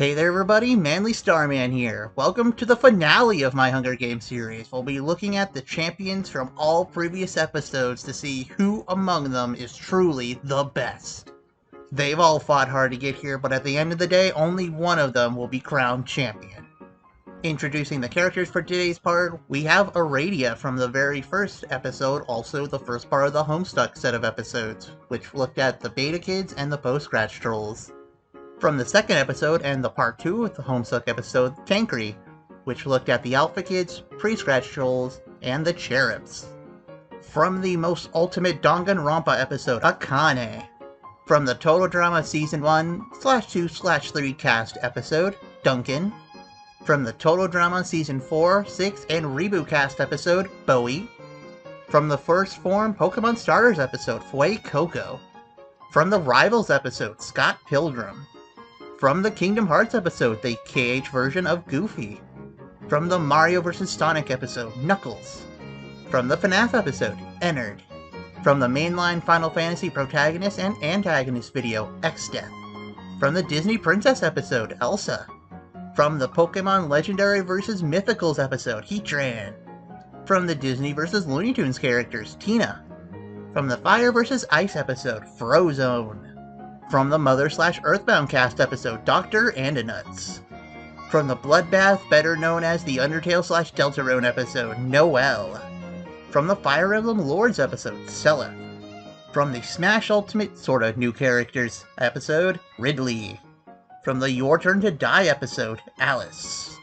Hey there everybody, Manly Starman here. Welcome to the finale of my Hunger Games series. We'll be looking at the champions from all previous episodes to see who among them is truly the best. They've all fought hard to get here, but at the end of the day, only one of them will be crowned champion. Introducing the characters for today's part, we have Aradia from the very first episode, also the first part of the Homestuck set of episodes, which looked at the beta kids and the post-scratch trolls. From the second episode and the part 2 of the Homestuck episode, Kankri, which looked at the Alpha Kids, pre-scratch trolls, and the Cherubs. From the most ultimate Danganronpa episode, Akane. From the Total Drama Season 1/2/3 cast episode, Duncan. From the Total Drama Season 4, 6, and Reboot cast episode, Bowie. From the First Form Pokemon Starters episode, Fuecoco. From the Rivals episode, Scott Pilgrim. From the Kingdom Hearts episode, the KH version of Goofy. From the Mario vs. Sonic episode, Knuckles. From the FNAF episode, Ennard. From the mainline Final Fantasy protagonist and antagonist video, Exdeath. From the Disney Princess episode, Elsa. From the Pokemon Legendary vs. Mythicals episode, Heatran. From the Disney vs. Looney Tunes characters, Tina. From the Fire vs. Ice episode, Frozone. From the Mother/Earthbound cast episode, Dr. Andonuts. From the Bloodbath, better known as the Undertale/Deltarune episode, Noelle. From the Fire Emblem Lords episode, Seliph. From the Smash Ultimate sorta new characters episode, Ridley. From the Your Turn to Die episode, Alice.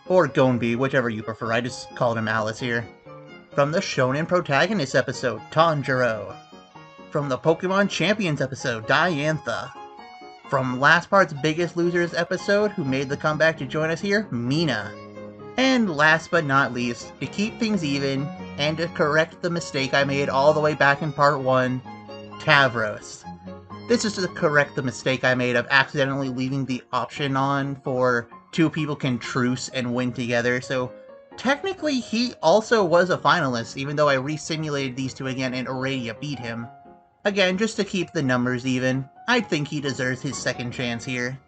Or Gonbi, whichever you prefer, I just called him Alice here. From the Shonen Protagonist episode, Tanjirou. From the Pokemon Champions episode, Diantha. From last part's Biggest Losers episode, who made the comeback to join us here, Meenah. And last but not least, to keep things even, and to correct the mistake I made all the way back in part 1, Tavros. This is to correct the mistake I made of accidentally leaving the option on for two people can truce and win together, so technically he also was a finalist, even though I re-simulated these two again and Aradia beat him. Again, just to keep the numbers even, I think he deserves his second chance here.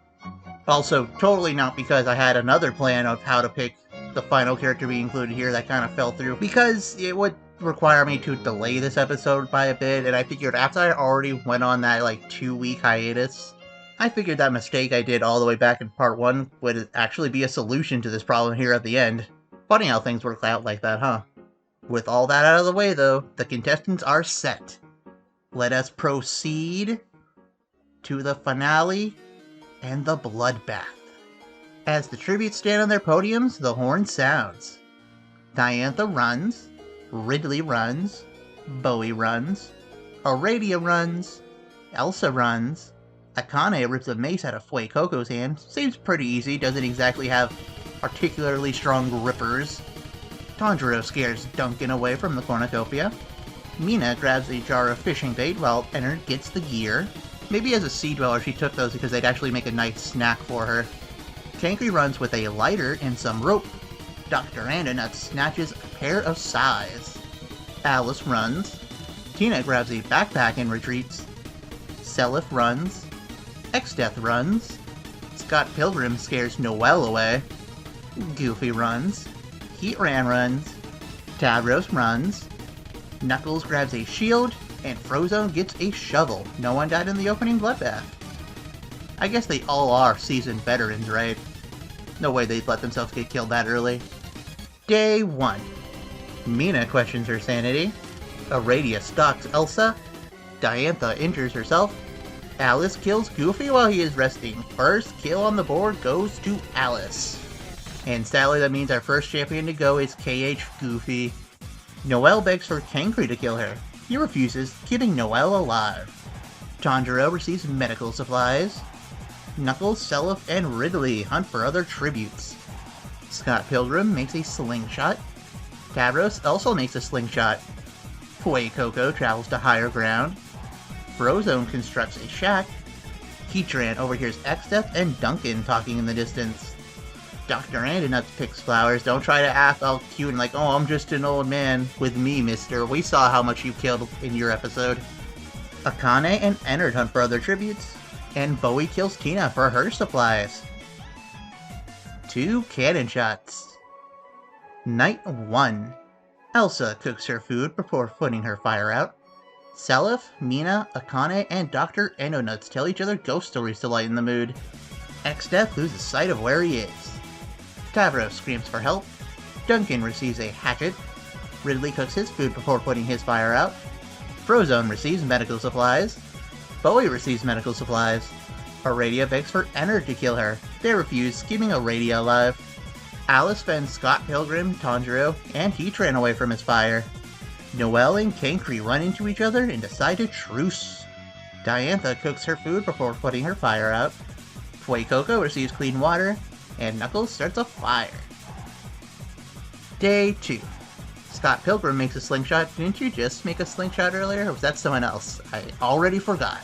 Also, totally not because I had another plan of how to pick the final character be included here that kind of fell through, because it would require me to delay this episode by a bit, and I figured after I already went on that 2-week hiatus, I figured that mistake I did all the way back in part 1 would actually be a solution to this problem here at the end. Funny how things work out like that, huh? With all that out of the way though, the contestants are set. Let us proceed to the finale and the bloodbath. As the tributes stand on their podiums, the horn sounds. Diantha runs, Ridley runs, Bowie runs, Aradia runs, Elsa runs, Akane rips a mace out of Fuecoco's hand. Seems pretty easy, doesn't exactly have particularly strong grippers. Tanjirou scares Duncan away from the cornucopia. Meenah grabs a jar of fishing bait while Ennard gets the gear. Maybe as a Sea Dweller she took those because they'd actually make a nice snack for her. Kankri runs with a lighter and some rope. Dr. Andonuts snatches a pair of sais. Alice runs. Tina grabs a backpack and retreats. Seliph runs. Exdeath runs. Scott Pilgrim scares Noelle away. Goofy runs. Heatran runs. Tavros runs. Knuckles grabs a shield, and Frozone gets a shovel. No one died in the opening bloodbath. I guess they all are seasoned veterans, right? No way they'd let themselves get killed that early. Day 1. Meenah questions her sanity. Aradia stalks Elsa. Diantha injures herself. Alice kills Goofy while he is resting. First kill on the board goes to Alice. And sadly that means our first champion to go is KH Goofy. Noelle begs for Kankri to kill her. He refuses, keeping Noelle alive. Tanjirou receives medical supplies. Knuckles, Seliph, and Ridley hunt for other tributes. Scott Pilgrim makes a slingshot. Tavros also makes a slingshot. Fuecoco travels to higher ground. Frozone constructs a shack. Heatran overhears Exdeath and Duncan talking in the distance. Dr. Andonuts picks flowers. Don't try to act all cute and oh, I'm just an old man. With me, mister. We saw how much you killed in your episode. Akane and Ennard hunt for other tributes. and Bowie kills Tina for her supplies. 2 cannon shots. Night 1. Elsa cooks her food before putting her fire out. Seliph, Meenah, Akane, and Dr. Andonuts tell each other ghost stories to lighten the mood. Exdeath loses sight of where he is. Tavros screams for help. Duncan receives a hatchet. Ridley cooks his food before putting his fire out. Frozone receives medical supplies. Bowie receives medical supplies. Aradia begs for Ennard to kill her. They refuse, keeping Aradia alive. Alice fends Scott Pilgrim, Tanjirou, and Heatran away from his fire. Noelle and Kankri run into each other and decide to truce. Diantha cooks her food before putting her fire out. Fuecoco receives clean water, and Knuckles starts a fire. Day 2. Scott Pilgrim makes a slingshot. Didn't you just make a slingshot earlier, or was that someone else? I already forgot.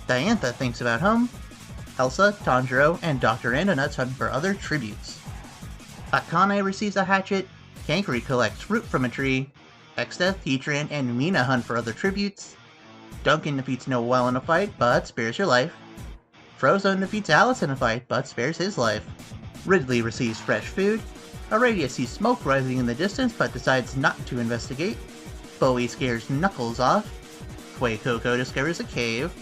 Diantha thinks about home. Elsa, Tanjirou, and Dr. Andonuts hunt for other tributes. Akane receives a hatchet. Kankri collects fruit from a tree. Exdeath, Heatran, and Meenah hunt for other tributes. Duncan defeats Noelle in a fight, but spares her life. Frozone defeats Alice in a fight, but spares his life. Ridley receives fresh food. Aradia sees smoke rising in the distance, but decides not to investigate. Bowie scares Knuckles off. Fuecoco discovers a cave.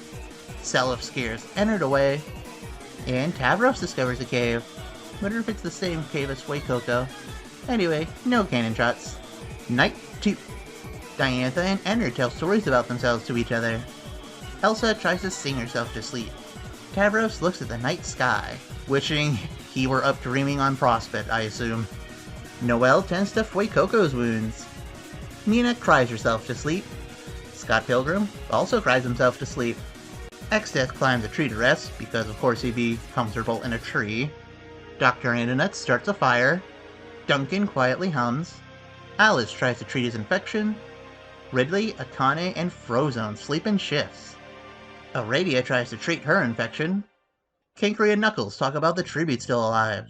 Seliph scares Ennard away. And Tavros discovers a cave. Wonder if it's the same cave as Fuecoco. Anyway, no cannon shots. Night 2. Diantha and Ennard tell stories about themselves to each other. Elsa tries to sing herself to sleep. Tavros looks at the night sky, wishing he were up dreaming on Prospect, I assume. Noelle tends to Fuecoco's wounds. Meenah cries herself to sleep. Scott Pilgrim also cries himself to sleep. Exdeath climbs a tree to rest, because of course he'd be comfortable in a tree. Dr. Andonuts starts a fire. Duncan quietly hums. Alice tries to treat his infection. Ridley, Akane, and Frozone sleep in shifts. Aradia tries to treat her infection. Kankri and Knuckles talk about the tribute still alive.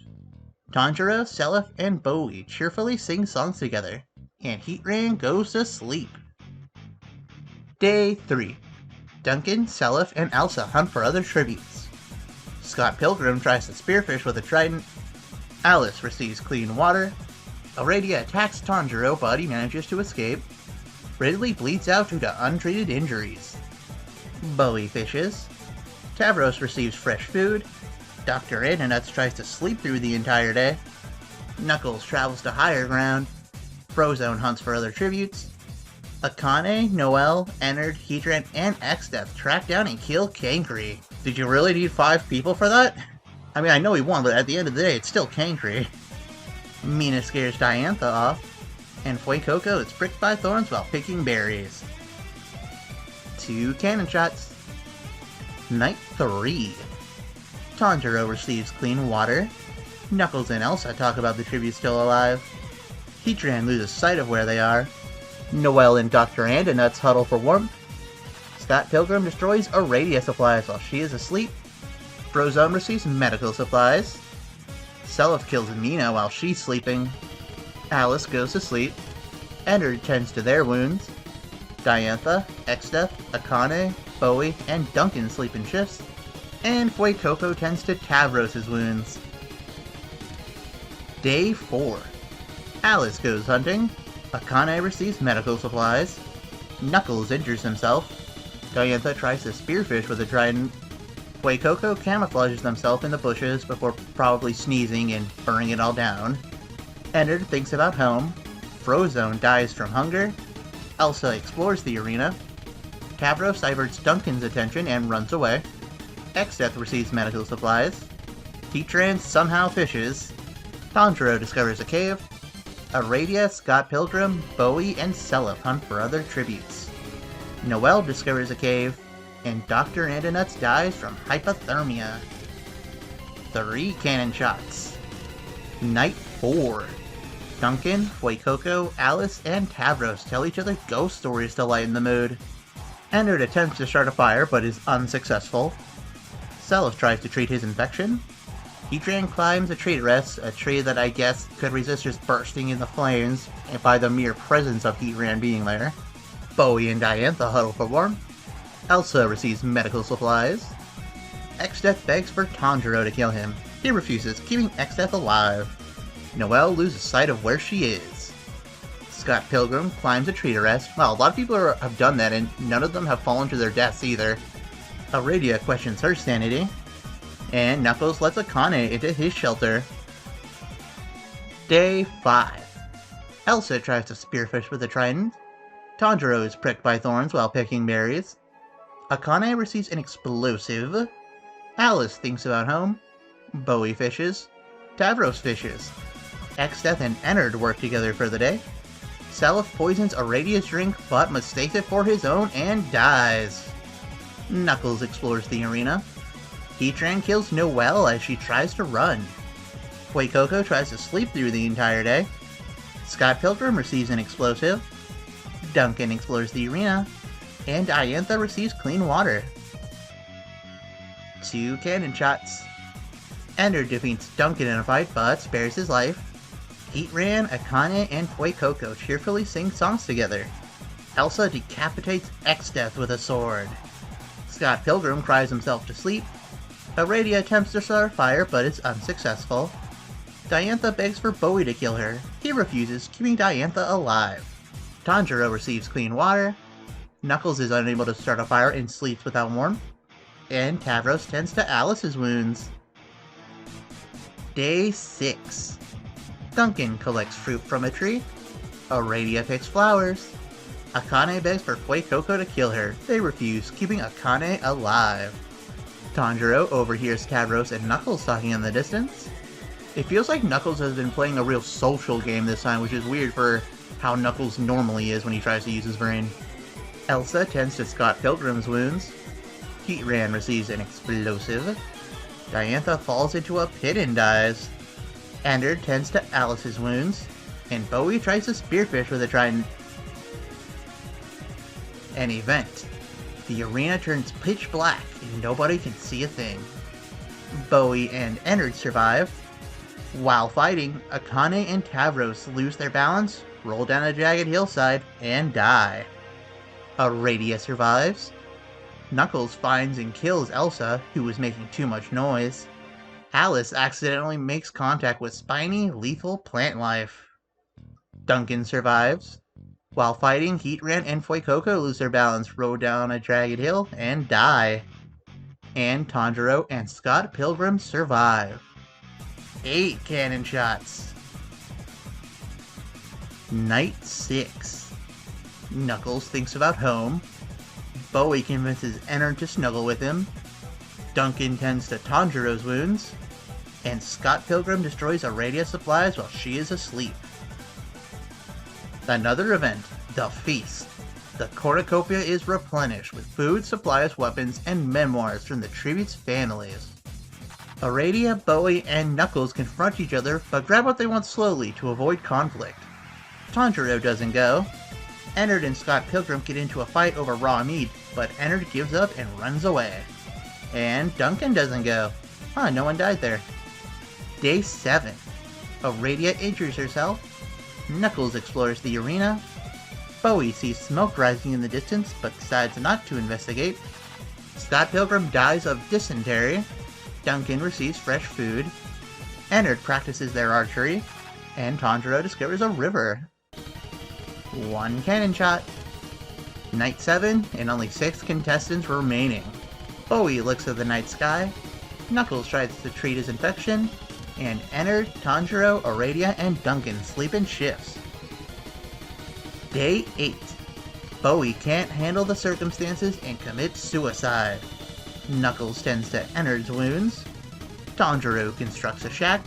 Tanjirou, Seliph, and Bowie cheerfully sing songs together. And Heatran goes to sleep. Day 3. Duncan, Seliph, and Elsa hunt for other tributes. Scott Pilgrim tries to spearfish with a trident. Alice receives clean water. Aradia attacks Tanjirou, but he manages to escape. Ridley bleeds out due to untreated injuries. Bowie fishes. Tavros receives fresh food. Dr. Andonuts tries to sleep through the entire day. Knuckles travels to higher ground. Frozone hunts for other tributes. Akane, Noelle, Ennard, Heatran, and Exdeath track down and kill Kankri. Did you really need 5 people for that? I mean, I know he won, but at the end of the day, it's still Kankri. Meenah scares Diantha off, and Fuecoco is pricked by thorns while picking berries. 2 cannon shots. Night 3. Tanjirou receives clean water. Knuckles and Elsa talk about the tribute still alive. Heatran loses sight of where they are. Noelle and Dr. Andonuts huddle for warmth. Scott Pilgrim destroys Aradia supplies while she is asleep. Frozone receives medical supplies. Seliph kills Meenah while she's sleeping. Alice goes to sleep. Ennard tends to their wounds. Diantha, Exdeath, Akane, Bowie, and Duncan sleep in shifts. And Fuecoco tends to Tavros' wounds. Day 4. Alice goes hunting. Akane receives medical supplies. Knuckles injures himself. Diantha tries to spearfish with a trident. Fuecoco camouflages himself in the bushes before probably sneezing and burning it all down. Ennard thinks about home. Frozone dies from hunger. Elsa explores the arena. Tavros diverts Duncan's attention and runs away. Exdeath receives medical supplies. Heatran somehow fishes. Tanjirou discovers a cave. Aradia, Scott Pilgrim, Bowie, and Seliph hunt for other tributes. Noelle discovers a cave, and Dr. Andonuts dies from hypothermia. 3 cannon shots. Night 4. Duncan, Fuecoco, Alice, and Tavros tell each other ghost stories to lighten the mood. Ennard attempts to start a fire but is unsuccessful. Seliph tries to treat his infection. Heatran climbs a tree to rest, a tree that I guess could resist just bursting into flames by the mere presence of Heatran being there. Bowie and Diantha huddle for warmth. Elsa receives medical supplies. Exdeath begs for Tanjirou to kill him. He refuses, keeping Exdeath alive. Noelle loses sight of where she is. Scott Pilgrim climbs a tree to rest. Well, a lot of people have done that, and none of them have fallen to their deaths either. Aradia questions her sanity. And Knuckles lets Akane into his shelter. Day 5. Elsa tries to spearfish with a trident. Tanjirou is pricked by thorns while picking berries. Akane receives an explosive. Alice thinks about home. Bowie fishes. Tavros fishes. Exdeath and Ennard work together for the day. Seliph poisons Aradia's drink, but mistakes it for his own and dies. Knuckles explores the arena. Heatran kills Noelle as she tries to run. Fuecoco tries to sleep through the entire day. Scott Pilgrim receives an explosive. Duncan explores the arena. And Diantha receives clean water. 2 cannon shots. Ennard defeats Duncan in a fight, but spares his life. Heatran, Akane, and Fuecoco cheerfully sing songs together. Elsa decapitates Exdeath with a sword. Scott Pilgrim cries himself to sleep. Aradia attempts to start a fire, but is unsuccessful. Diantha begs for Bowie to kill her. He refuses, keeping Diantha alive. Tanjirou receives clean water. Knuckles is unable to start a fire and sleeps without warmth. And Tavros tends to Alice's wounds. Day 6. Duncan collects fruit from a tree. Aradia picks flowers. Akane begs for Fuecoco to kill her. They refuse, keeping Akane alive. Tanjirou overhears Tavros and Knuckles talking in the distance. It feels like Knuckles has been playing a real social game this time, which is weird for how Knuckles normally is when he tries to use his brain. Elsa tends to Scott Pilgrim's wounds. Heatran receives an explosive. Diantha falls into a pit and dies. Ennard tends to Alice's wounds. And Bowie tries to spearfish with a trident. An event. The arena turns pitch black and nobody can see a thing. Bowie and Ennard survive. While fighting, Akane and Tavros lose their balance, roll down a jagged hillside, and die. Aradia survives. Knuckles finds and kills Elsa, who was making too much noise. Alice accidentally makes contact with spiny, lethal plant life. Duncan survives. While fighting, Heatran and Fuecoco lose their balance, roll down a jagged hill, and die. And Tanjirou and Scott Pilgrim survive. 8 cannon shots. Night 6. Knuckles thinks about home. Bowie convinces Ennard to snuggle with him. Duncan tends to Tanjirou's wounds. And Scott Pilgrim destroys Aradia's supplies while she is asleep. Another event, the feast. The cornucopia is replenished with food, supplies, weapons, and memoirs from the tributes' families. Aradia, Bowie, and Knuckles confront each other, but grab what they want slowly to avoid conflict. Tanjirou doesn't go. Ennard and Scott Pilgrim get into a fight over raw meat, but Ennard gives up and runs away. And Duncan doesn't go. No one died there. Day 7. Aradia injures herself. Knuckles explores the arena. Bowie sees smoke rising in the distance, but decides not to investigate. Scott Pilgrim dies of dysentery. Duncan receives fresh food. Ennard practices their archery. And Tanjirou discovers a river. 1 cannon shot. Night 7, and only 6 contestants remaining. Bowie looks at the night sky. Knuckles tries to treat his infection. And Ennard, Tanjirou, Aradia, and Duncan sleep in shifts. Day 8. Bowie can't handle the circumstances and commits suicide. Knuckles tends to Ennard's wounds. Tanjirou constructs a shack.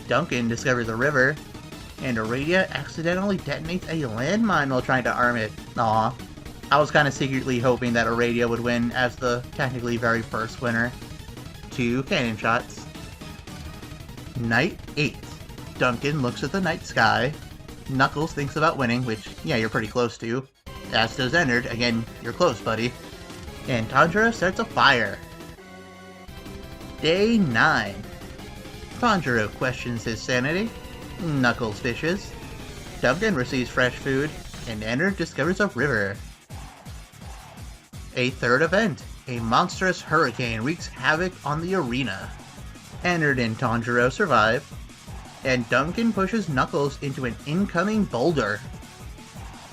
Duncan discovers a river. And Aradia accidentally detonates a landmine while trying to arm it. Aw. I was kind of secretly hoping that Aradia would win as the technically very first winner. 2 cannon shots. Night 8. Duncan looks at the night sky. Knuckles thinks about winning, which, yeah, you're pretty close to. As does Ennard. Again, you're close, buddy. And Tanjirou starts a fire. Day 9. Tanjirou questions his sanity. Knuckles fishes. Duncan receives fresh food. And Ennard discovers a river. A third event. A monstrous hurricane wreaks havoc on the arena. Ennard and Tanjirou survive, and Duncan pushes Knuckles into an incoming boulder.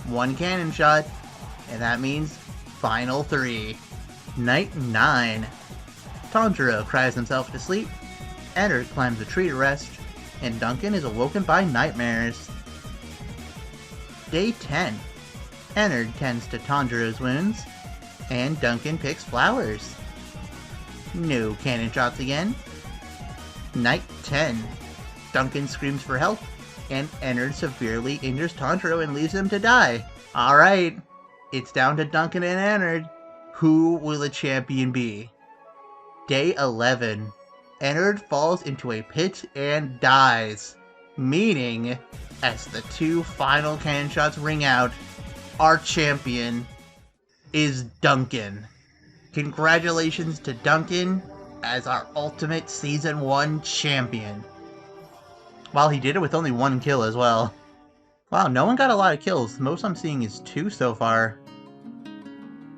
One cannon shot, and that means Final 3. Night 9. Tanjirou cries himself to sleep, Ennard climbs a tree to rest, and Duncan is awoken by nightmares. Day 10. Ennard tends to Tanjirou's wounds, and Duncan picks flowers. No cannon shots again. Night 10. Duncan screams for help, and Ennard severely injures Tanjirou and leaves him to die. Alright, it's down to Duncan and Ennard. Who will the champion be? Day 11. Ennard falls into a pit and dies. Meaning, as the 2 final cannon shots ring out, our champion is Duncan. Congratulations to Duncan as our ultimate Season 1 champion. Wow, he did it with only 1 kill as well. Wow, no one got a lot of kills. Most I'm seeing is 2 so far.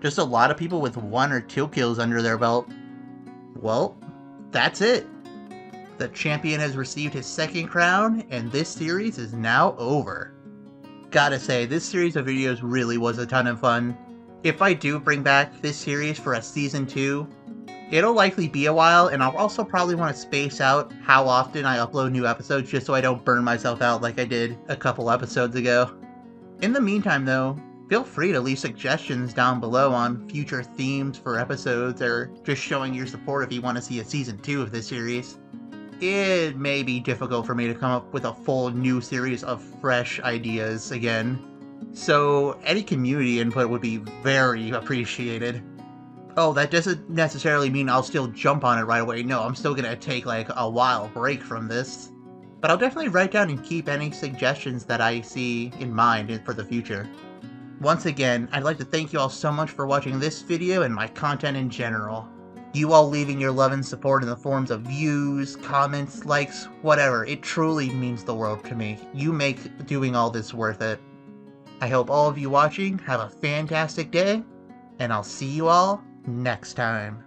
Just a lot of people with 1 or 2 kills under their belt. Well, that's it. The champion has received his 2nd crown, and this series is now over. Gotta say, this series of videos really was a ton of fun. If I do bring back this series for a Season 2, it'll likely be a while, and I'll also probably want to space out how often I upload new episodes just so I don't burn myself out like I did a couple episodes ago. In the meantime though, feel free to leave suggestions down below on future themes for episodes, or just showing your support if you want to see a Season 2 of this series. It may be difficult for me to come up with a full new series of fresh ideas again, so any community input would be very appreciated. Oh, that doesn't necessarily mean I'll still jump on it right away. No, I'm still gonna take like a while break from this. But I'll definitely write down and keep any suggestions that I see in mind for the future. Once again, I'd like to thank you all so much for watching this video and my content in general. You all leaving your love and support in the forms of views, comments, likes, whatever, it truly means the world to me. You make doing all this worth it. I hope all of you watching have a fantastic day, and I'll see you all next time.